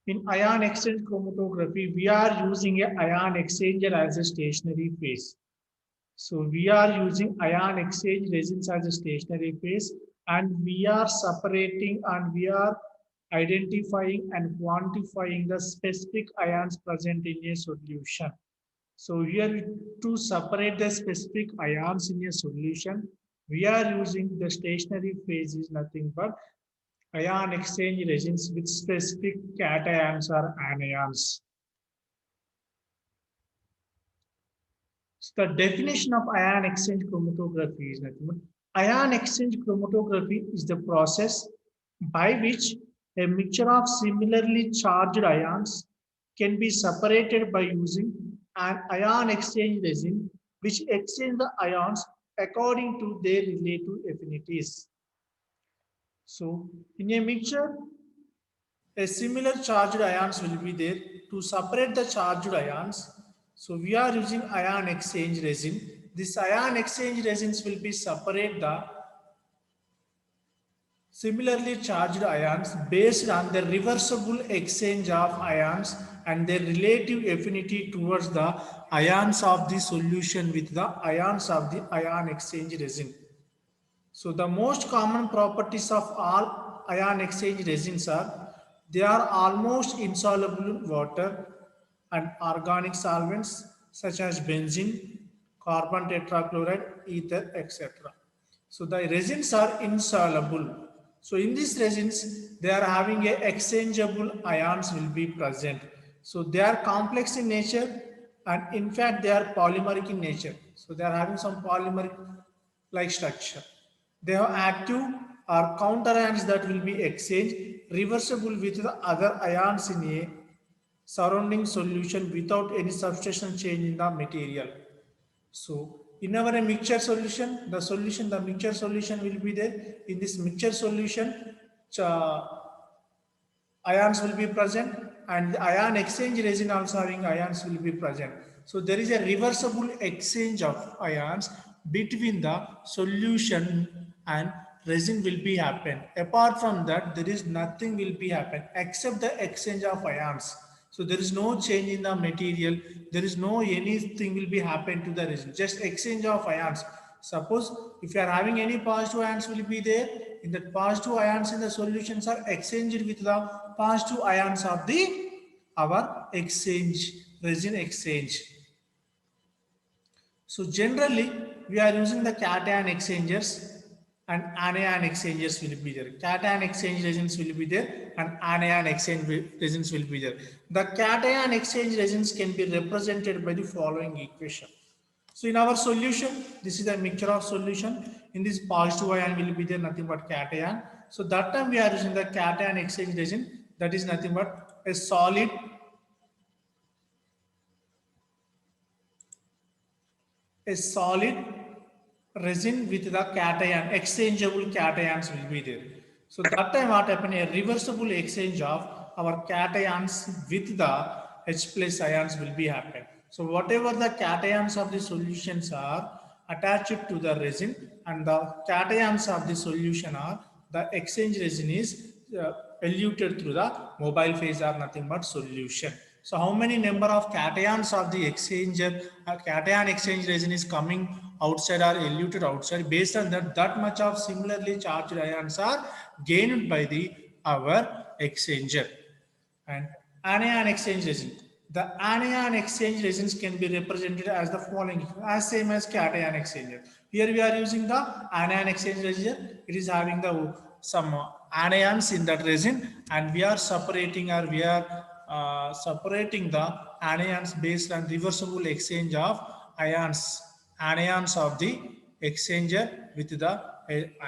In ion exchange chromatography, we are using a ion exchanger as a stationary phase. So we are using ion exchange resins as a stationary phase, and we are separating and we are identifying and quantifying the specific ions present in a solution. So here to separate the specific ions in a solution, we are using the stationary phase is nothing but ion exchange resins with specific cations or anions. So the definition of ion exchange chromatography is nothing but ion exchange chromatography is the process by which a mixture of similarly charged ions can be separated by using an ion exchange resin which exchange the ions according to their relative affinities. So in a mixture, a similar charged ions will be there. To separate the charged ions, so we are using ion exchange resin. This ion exchange resins will be separate the similarly charged ions based on the reversible exchange of ions and their relative affinity towards the ions of the solution with the ions of the ion exchange resin. So the most common properties of all ion exchange resins are they are almost insoluble in water and organic solvents such as benzene, carbon tetrachloride, ether, etc. So the resins are insoluble. So in these resins, they are having a exchangeable ions will be present. So they are complex in nature and in fact they are polymeric in nature. So they are having some polymeric like structure. They have active or counter ions that will be exchanged reversible with the other ions in a surrounding solution without any substantial change in the material. So in our mixture solution, the mixture solution will be there. In this mixture solution, ions will be present and the ion exchange resin also having ions will be present. So there is a reversible exchange of ions between the solution and resin will be happen. Apart from that, there is nothing will be happen except the exchange of ions. So there is no change in the material. There is no anything will be happen to the resin. Just exchange of ions. Suppose if you are having any positive ions will be there, in that positive ions in the solutions are exchanged with the positive ions of the our exchange, resin exchange. So generally we are using the cation exchangers and anion exchangers will be there. Cation exchange resins will be there and anion exchange resins will be there. The cation exchange resins can be represented by the following equation. So in our solution, this is a mixture of solution. In this positive ion will be there nothing but cation. So that time we are using the cation exchange resin, that is nothing but a solid resin with the cation, exchangeable cations will be there. So that time what happened, a reversible exchange of our cations with the H plus ions will be happen. So whatever the cations of the solutions are attached to the resin and the cations of the solution are the exchange resin is eluted through the mobile phase are nothing but solution. So how many number of cations of the exchanger cation exchange resin is coming outside or eluted outside, based on that that much of similarly charged ions are gained by the our exchanger. And anion exchange resin, the anion exchange resins can be represented as the following, as same as cation exchanger. Here we are using the anion exchange resin. It is having the some anions in that resin and we are separating or we are separating the anions based on reversible exchange of anions of the exchanger with the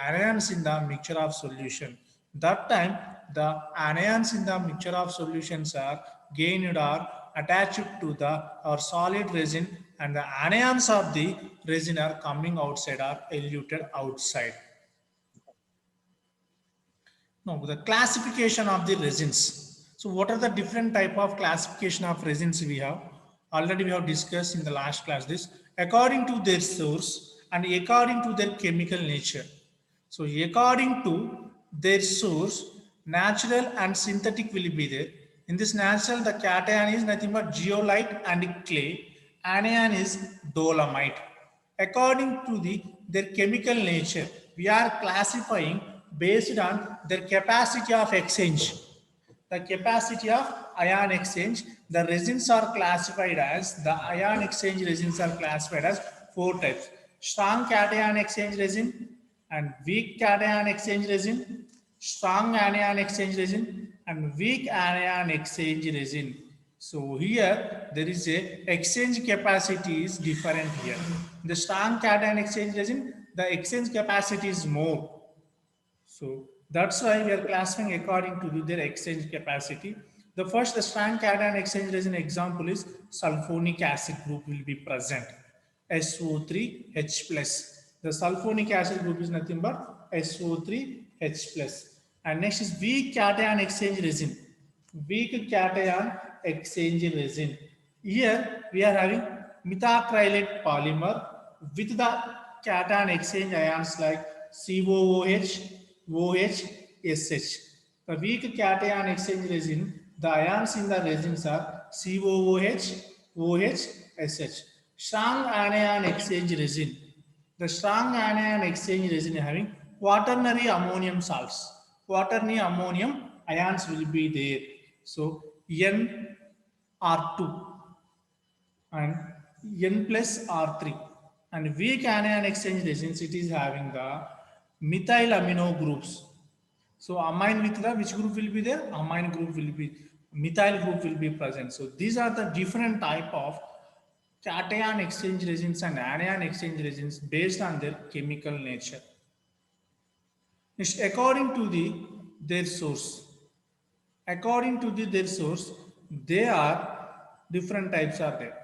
anions in the mixture of solution. That time the anions in the mixture of solutions are gained or attached to the or solid resin and the anions of the resin are coming outside or eluted outside. Now, the classification of the resins. So, what are the different type of classification of resins we have? Already we have discussed in the last class this according to their source and according to their chemical nature. So, according to their source, natural and synthetic will be there. In this natural, the cation is nothing but zeolite and clay. Anion is dolomite. According to their chemical nature, we are classifying based on their capacity of exchange. The capacity of ion exchange, the resins are classified as, the ion exchange resins are classified as four types: strong cation exchange resin and weak cation exchange resin, strong anion exchange resin and weak anion exchange resin. So here there is a exchange capacity is different here. The strong cation exchange resin, the exchange capacity is more, so that's why we are classifying according to their exchange capacity. The strong cation exchange resin example is sulfonic acid group will be present. SO3H plus. The sulfonic acid group is nothing but SO3H plus. And next is weak cation exchange resin. Weak cation exchange resin. Here we are having methacrylate polymer with the cation exchange ions like COOH, OH, SH. The weak cation exchange resin, the ions in the resins are COOH, OH, SH. Strong anion exchange resin. The strong anion exchange resin having quaternary ammonium salts. Quaternary ammonium ions will be there. So NR2 and N plus R3. And weak anion exchange resins, it is having the methyl amino groups. So amine with the which group will be there? Amine group will be, methyl group will be present. So these are the different type of cation exchange resins and anion exchange resins based on their chemical nature. It's according to their source. According to their source, they are different types are there.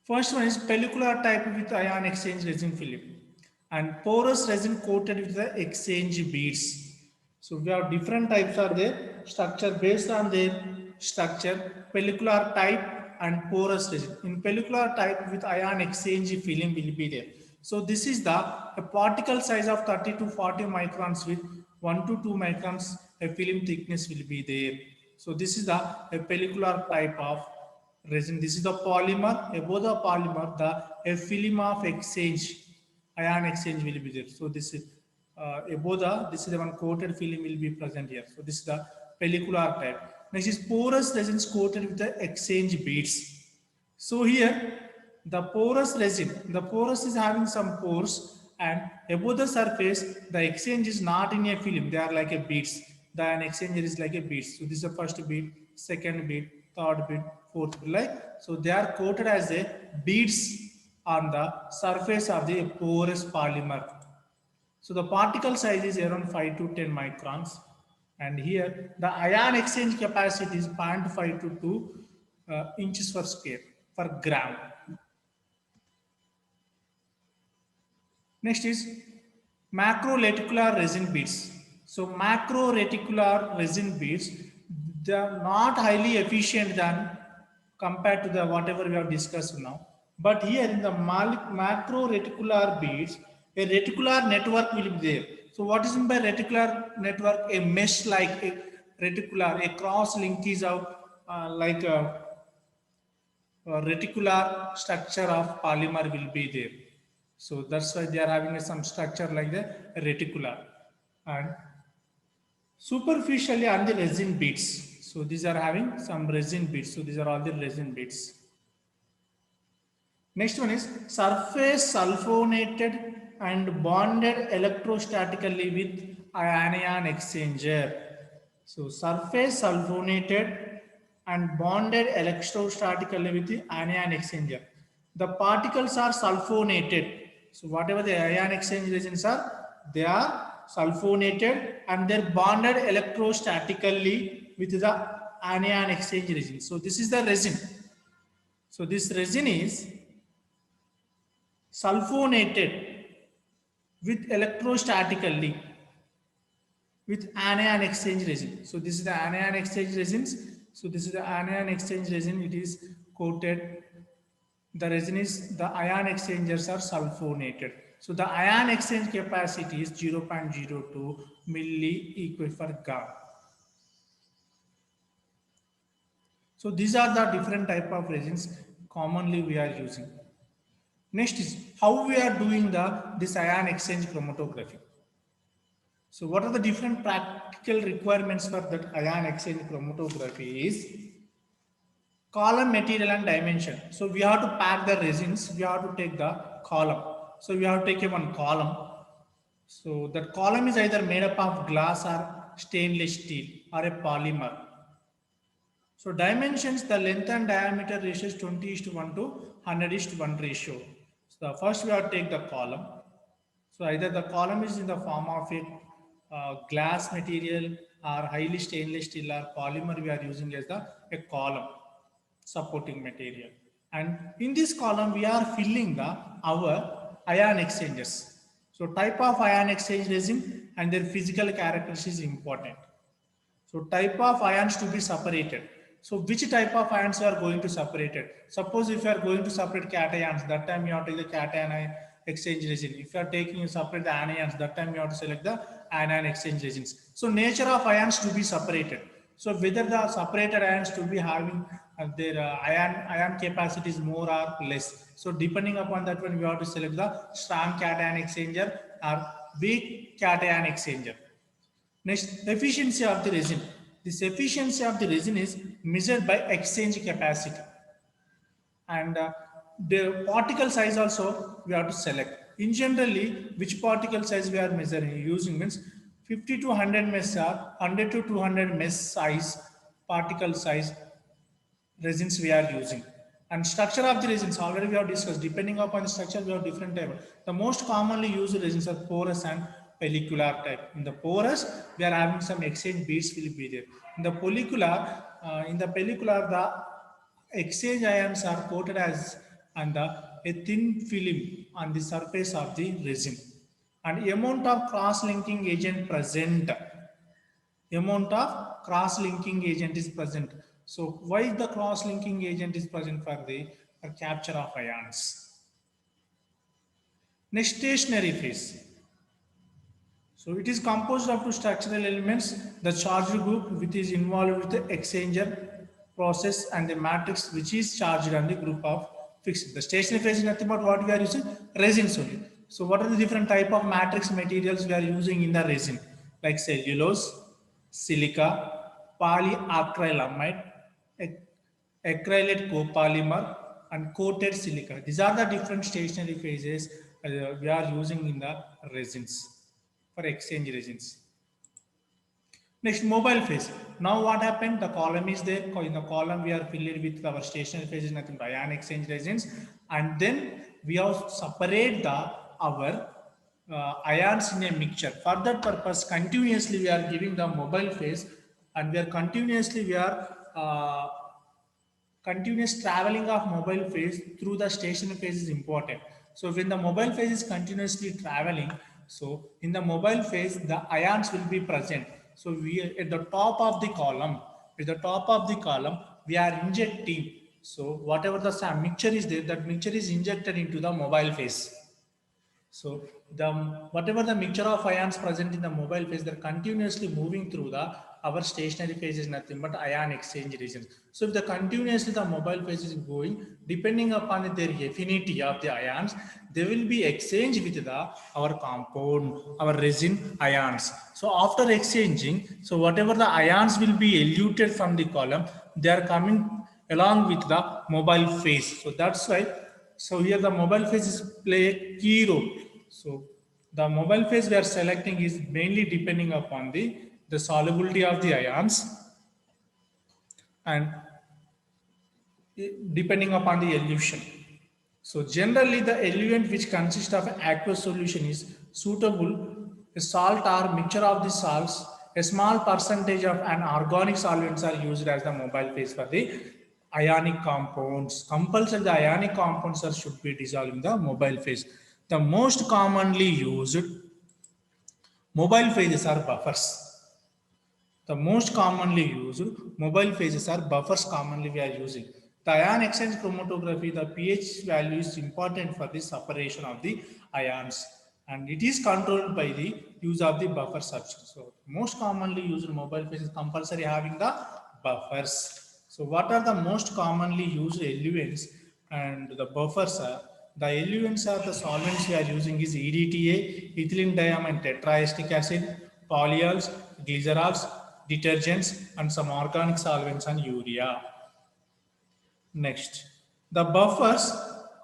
First one is pellicular type with ion exchange resin film and porous resin coated with the exchange beads. So we have different types are there, structure based on their structure, pellicular type and porous resin. In pellicular type with ion exchange film will be there. So this is a particle size of 30 to 40 microns with 1 to 2 microns a film thickness will be there. So this is a pellicular type of resin. This is the polymer. Above the polymer, a film of exchange, ion exchange will be there. So this is above this is the one coated film will be present here. So this is the pellicular type. Next is porous resins coated with the exchange beads. So here the porous resin, the porous is having some pores, and above the surface the exchange is not in a film, they are like a beads. The ion exchanger is like a beads. So this is the first bead, second bead, third bead, fourth bead, like so they are coated as a beads on the surface of the porous polymer. So the particle size is around 5 to 10 microns, and here the ion exchange capacity is 0.5 to 2 inches per square per gram. Next is macro-reticular resin beads. So macro-reticular resin beads, they are not highly efficient than compared to the whatever we have discussed now. But here in the macro-reticular beads, a reticular network will be there. So what is meant by reticular network? A mesh-like a reticular, a cross linkage of like a reticular structure of polymer will be there. So that's why they are having some structure like the reticular. And superficially on the resin beads. So these are having some resin beads. So these are all the resin beads. Next one is surface sulfonated and bonded electrostatically with anion exchanger. So surface sulfonated and bonded electrostatically with the anion exchanger. The particles are sulfonated. So whatever the ion exchange resins are, they are sulfonated and they're bonded electrostatically with the anion exchange resin. So this is the resin. So this resin is sulfonated with electrostatically with anion exchange resin. So this is the anion exchange resins. So this is the anion exchange resin. It is coated. The resin is, the ion exchangers are sulfonated. So the ion exchange capacity is 0.02 milliequivalent. So these are the different type of resins commonly we are using. Next is how we are doing this ion exchange chromatography. So what are the different practical requirements for that ion exchange chromatography is column, material and dimension. So we have to pack the resins, we have to take the column. So we have to take a one column. So that column is either made up of glass or stainless steel or a polymer. So dimensions, the length and diameter ratio is 20:1 to 100:1 ratio. So the first we have to take the column. So either the column is in the form of a glass material or highly stainless steel or polymer we are using as a column supporting material. And in this column we are filling our ion exchanges. So type of ion exchange resin and their physical characteristics is important. So type of ions to be separated. So which type of ions you are going to separate it? Suppose if you are going to separate cations, that time you have to take the cation exchange resin. If you are taking you separate the anions, that time you have to select the anion exchange resins. So nature of ions to be separated. So whether the separated ions to be having their ion capacity is more or less. So depending upon that one, we have to select the strong cation exchanger or weak cation exchanger. Next, efficiency of the resin. This efficiency of the resin is measured by exchange capacity. And the particle size also we have to select. In generally, which particle size we are measuring using means 50 to 100 mesh or 100 to 200 mesh size particle size resins we are using. And structure of the resins already we have discussed. Depending upon the structure, we have different type. The most commonly used resins are porous and pellicular type. In the porous, we are having some exchange beads will be there. In the pellicular, the exchange ions are coated as and a thin film on the surface of the resin. And amount of cross-linking agent present. Amount of cross-linking agent is present. So why the cross-linking agent is present for capture of ions? Next, stationary phase. So it is composed of two structural elements, the charged group which is involved with the exchanger process and the matrix which is charged on the group of fixed. The stationary phase is nothing but what we are using? Resins only. So what are the different type of matrix materials we are using in the resin? Like cellulose, silica, polyacrylamide, acrylate copolymer and coated silica. These are the different stationary phases we are using in the resins for exchange resins. Next, mobile phase. Now what happened? The column is there. In the column, we are filled with our stationary phase is nothing but ion exchange resins. And then we have separate our ions in a mixture. For that purpose, continuously we are giving the mobile phase and we are continuous traveling of mobile phase through the stationary phase is important. So when the mobile phase is continuously traveling, so in the mobile phase, the ions will be present. So we are at the top of the column, we are injecting. So whatever the mixture is there, that mixture is injected into the mobile phase. So whatever the mixture of ions present in the mobile phase, they're continuously moving through our stationary phase is nothing but ion exchange regions. So if the mobile phase is going, depending upon their affinity of the ions, they will be exchanged with our compound, our resin ions. So after exchanging, so whatever the ions will be eluted from the column, they are coming along with the mobile phase. So that's why. So here the mobile phase is play a key role. So the mobile phase we are selecting is mainly depending upon the solubility of the ions and depending upon the elution. So generally the eluent which consists of aqueous solution is suitable. A salt or mixture of the salts, a small percentage of an organic solvents are used as the mobile phase for the ionic compounds. Compulsory the ionic compounds should be dissolved in the mobile phase. The most commonly used mobile phases are buffers. The most commonly used mobile phases are buffers commonly we are using. The ion exchange chromatography, the pH value is important for the separation of the ions. and it is controlled by the use of the buffer substance. So most commonly used mobile phase is compulsory having the buffers. So what are the most commonly used eluents and the buffers are? The eluents are the solvents we are using is EDTA, ethylene diamine tetraestic acid, polyols, glycerols, detergents, and some organic solvents and urea. Next, the buffers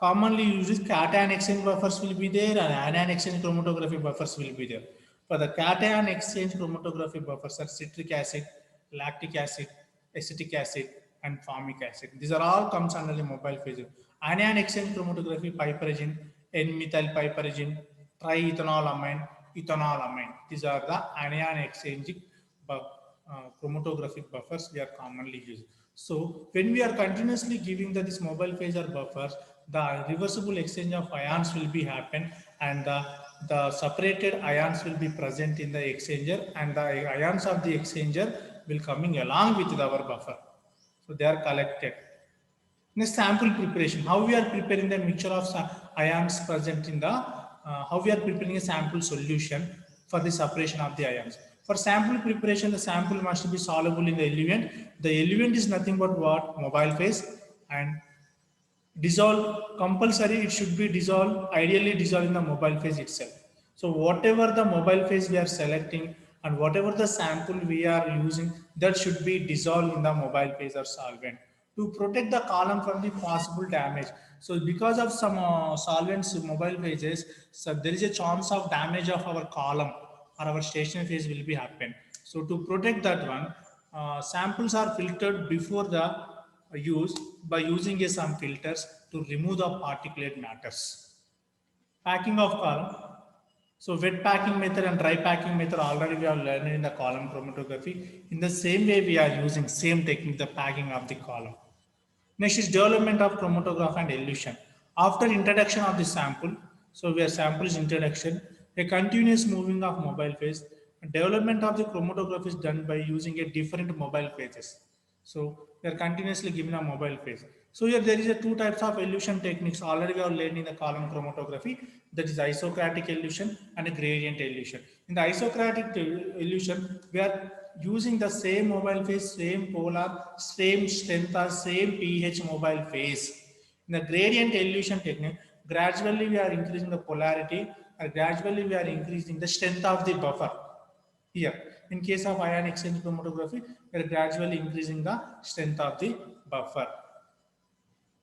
commonly used cation exchange buffers will be there and anion exchange chromatography buffers will be there. For the cation exchange chromatography buffers are citric acid, lactic acid, acetic acid, and formic acid. These are all comes under the mobile phase. Anion exchange chromatography piperazine, N-methyl piperazine, triethanolamine, ethanolamine. These are the anion exchange chromatographic buffers we are commonly using. So when we are continuously giving this mobile phase or buffers, the reversible exchange of ions will be happen and the separated ions will be present in the exchanger and the ions of the exchanger will coming along with our buffer. So they are collected. Next, sample preparation. How we are preparing the mixture of ions present in the, how we are preparing a sample solution for the separation of the ions. For sample preparation, the sample must be soluble in the eluent. The eluent is nothing but what? Mobile phase, and dissolve compulsory, it should be dissolved, ideally dissolved in the mobile phase itself. So whatever the mobile phase we are selecting and whatever the sample we are using, that should be dissolved in the mobile phase or solvent to protect the column from the possible damage. So because of some solvents mobile phases, so there is a chance of damage of our column or our stationary phase will be happen. So to protect that one, samples are filtered before the use by using some filters to remove the particulate matters. Packing of column. So wet packing method and dry packing method already we have learned in the column chromatography. In the same way we are using same technique, the packing of the column. Next is development of chromatograph and elution. After introduction of the sample, so where sample is introduction, a continuous moving of mobile phase, development of the chromatograph is done by using a different mobile phases. So we are continuously given a mobile phase. So here there is a two types of elution techniques already we have learned in the column chromatography, that is isocratic elution and a gradient elution. In the isocratic elution, we are using the same mobile phase, same polar, same strength or same pH mobile phase. In the gradient elution technique, gradually we are increasing the polarity or gradually we are increasing the strength of the buffer. Here, in case of ion exchange chromatography, we are gradually increasing the strength of the buffer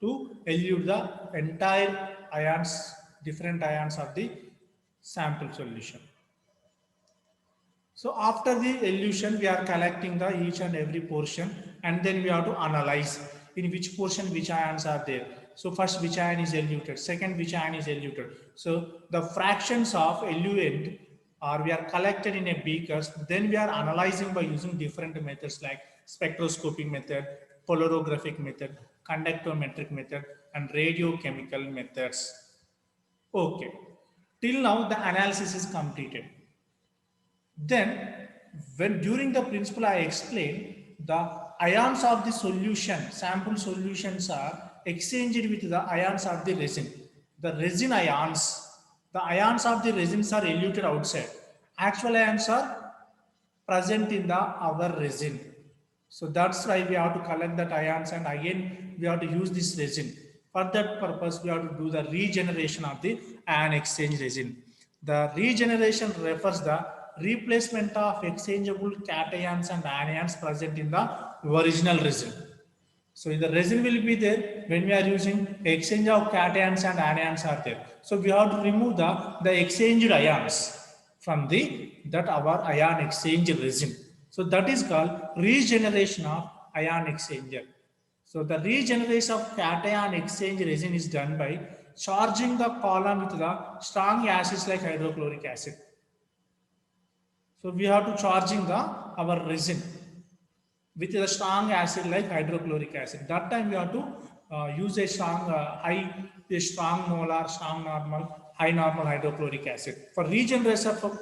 to elute the entire ions, different ions of the sample solution. So after the elution, we are collecting the each and every portion and then we have to analyze in which portion which ions are there. So first which ion is eluted, second which ion is eluted. So the fractions of eluent are we are collected in a beakers, then we are analyzing by using different methods like spectroscopy method, polarographic method, conductometric method, and radiochemical methods. Okay, till now the analysis is completed. Then, when during the principle I explained, the ions of the solution, sample solutions are exchanged with the ions of the resin. The resin ions, the ions of the resins are eluted outside. Actual ions are present in the our resin. So that's why we have to collect that ions and again we have to use this resin. For that purpose, we have to do the regeneration of the ion exchange resin. The regeneration refers the replacement of exchangeable cations and anions present in the original resin. So the resin will be there when we are using exchange of cations and anions are there. So we have to remove the exchanged ions from that our ion exchange resin. So that is called regeneration of ion exchanger. So the regeneration of cation exchange resin is done by charging the column with the strong acids like hydrochloric acid. So we have to charging our resin with a strong acid like hydrochloric acid. That time we have to use a strong a strong molar, strong normal, high normal hydrochloric acid. For regeneration of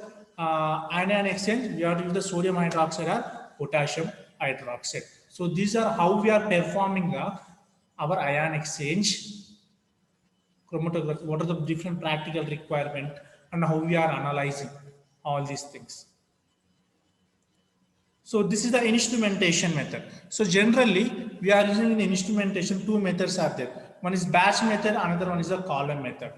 anion exchange, we have to use the sodium hydroxide or potassium hydroxide. So these are how we are performing our ion exchange chromatography. What are the different practical requirement and how we are analyzing all these things. So this is the instrumentation method. So generally, we are using in instrumentation, two methods are there. One is batch method, another one is a column method.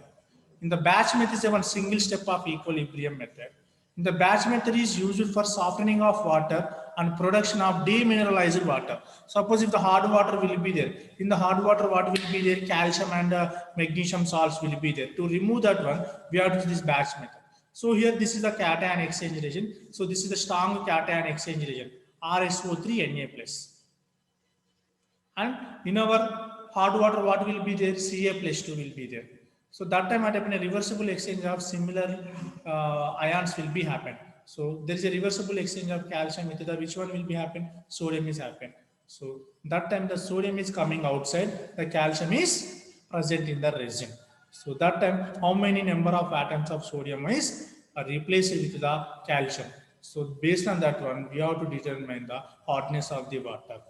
In the batch method is a one single step of equilibrium method. In the batch method is used for softening of water and production of demineralized water. Suppose if the hard water will be there, in the hard water, what will be there? Calcium and magnesium salts will be there. To remove that one, we have to use this batch method. So here this is the cation exchange region. So this is the strong cation exchange region, RSO3 Na plus. And in our hard water, what will be there? Ca plus 2 will be there. So that time what happen, a reversible exchange of similar ions will be happen. So there is a reversible exchange of calcium with the which one will be happen? Sodium is happen. So that time the sodium is coming outside, the calcium is present in the resin. So that time how many number of atoms of sodium is replaced with the calcium. So based on that one, we have to determine the hardness of the water.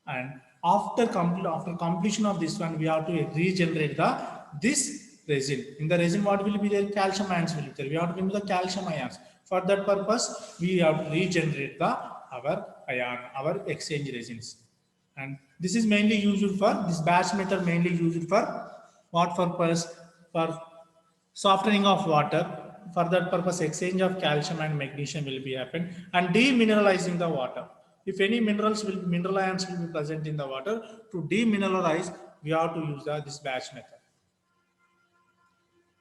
And after completion of this one, we have to regenerate this resin. In the resin, what will be there? Calcium ions will be there. We have to remove the calcium ions. For that purpose, we have to regenerate our exchange resins. And this is mainly used for this batch method, mainly used for what purpose? For softening of water. For that purpose, exchange of calcium and magnesium will be happen, and demineralizing the water. If any mineral ions will be present in the water, to demineralize, we have to use this batch method.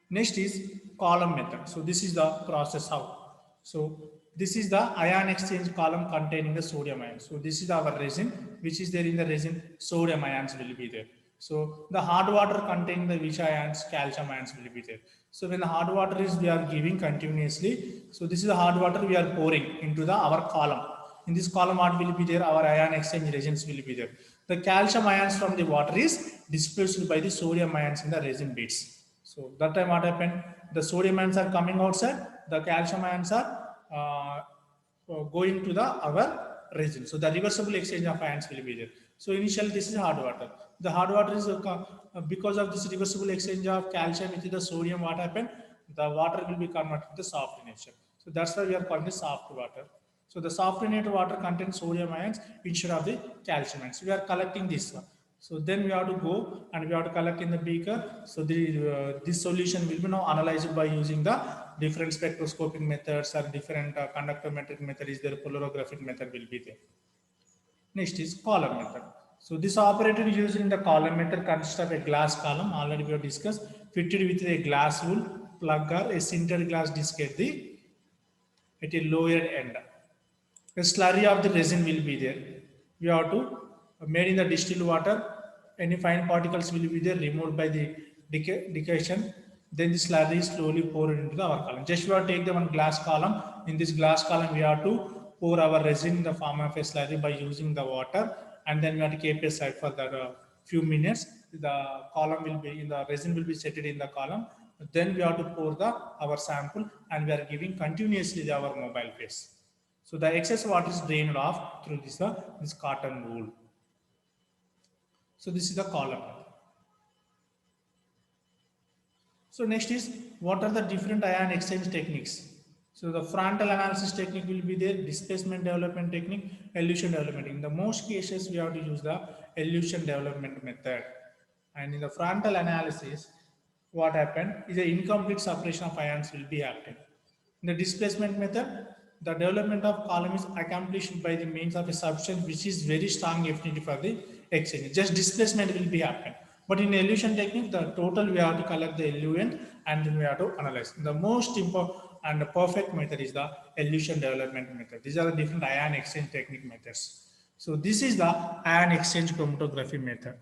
Next is column method. So this is the process how. So this is the ion exchange column containing the sodium ions. So this is our resin, which is there in the resin, sodium ions will be there. So the hard water containing the which ions, calcium ions will be there. So when the hard water is we are giving continuously, so this is the hard water we are pouring into our column. In this column, what will be there? Our ion exchange resins will be there. The calcium ions from the water is displaced by the sodium ions in the resin beds. So that time what happened? The sodium ions are coming outside, the calcium ions are going to our resin. So the reversible exchange of ions will be there. So initially this is hard water. The hard water is because of this reversible exchange of calcium with the sodium, what happened? The water will be converted to soft nature. So that's why we are calling it soft water. So the softenated water contains sodium ions instead of the calcium ions. We are collecting this one. So then we have to go and we have to collect in the beaker. So this solution will be now analyzed by using the different spectroscopic methods or different conductometric method is there, polarographic method will be there. Next is column method. So this operator used in the column method consists of a glass column, already we have discussed, fitted with a glass wool plug or a sintered glass disc at a lower end. A slurry of the resin will be there. We have to made in the distilled water, any fine particles will be there, removed by the decantation. Then the slurry is slowly poured into our column. Just we have to take the one glass column. In this glass column, we have to pour our resin in the form of a slurry by using the water, and then we have to keep aside for the few minutes. The column will be in the resin will be set in the column. Then we have to pour our sample, and we are giving continuously our mobile phase. So the excess water is drained off through this cotton wool. So this is the column. So next is what are the different ion exchange techniques? So the frontal analysis technique will be there, displacement development technique, elution development. In the most cases, we have to use the elution development method. And in the frontal analysis, what happened is the incomplete separation of ions will be happening. In the displacement method, the development of column is accomplished by the means of a substance which is very strong affinity for the exchange. Just displacement will be happen. But in elution technique, the total we have to collect the eluent and then we have to analyze. The most important and the perfect method is the elution development method. These are the different ion exchange technique methods. So this is the ion exchange chromatography method.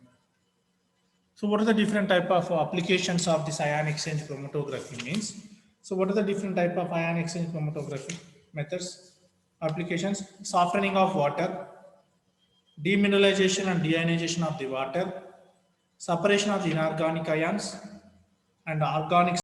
So what are the different type of applications of this ion exchange chromatography means? So what are the different type of ion exchange chromatography methods? Applications: softening of water, demineralization and deionization of the water, separation of the inorganic ions and organic